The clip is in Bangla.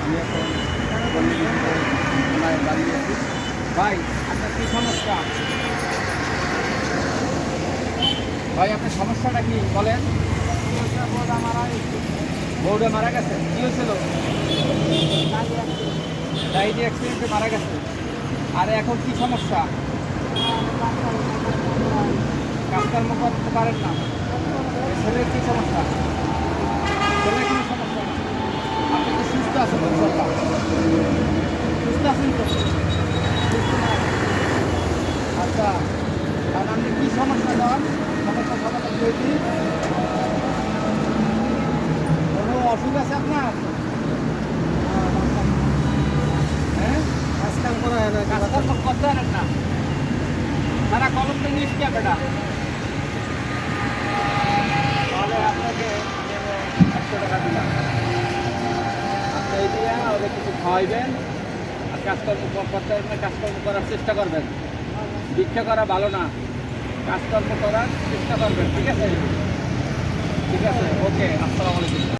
আমি এখন থানায় দাঁড়িয়ে আছি। ভাই, আপনার কী সমস্যা? ভাই, আপনার সমস্যাটা কি বলেন? বউটা মারা গেছে, কী হয়েছিল? গাড়ি অ্যাক্সিডেন্টে মারা গেছে। আর এখন কি সমস্যা? কাজকর্ম করতে পারেন না। ছেলের কী সমস্যা? ছেলের কোনো সমস্যা না। আপনি তো সুস্থ আছেন ইনশাল্লাহ? সুস্থ আছেন তো? সুস্থ না? আচ্ছা, কারণ আপনি কী সমস্যা করেন? সমস্যা সমাধান হয়েছি। কোনো অসুখ আছে আপনার? হ্যাঁ, কাজকাম করা হয় না, কাজকর্ম করতে পারেন না। তারা কলম তো নিয়ে এসছে বেটা। তাহলে আপনাকে 100 টাকা দিলাম। আপনি এই দিয়ে ওদের কিছু খাওয়াইবেন আর কাজকর্ম করতে পারবেন, কাজকর্ম করার চেষ্টা করবেন। ভিক্ষা করা ভালো না, কাজকর্ম করার চেষ্টা করবেন। ঠিক আছে? ঠিক আছে, ওকে, আসসালামু আলাইকুম।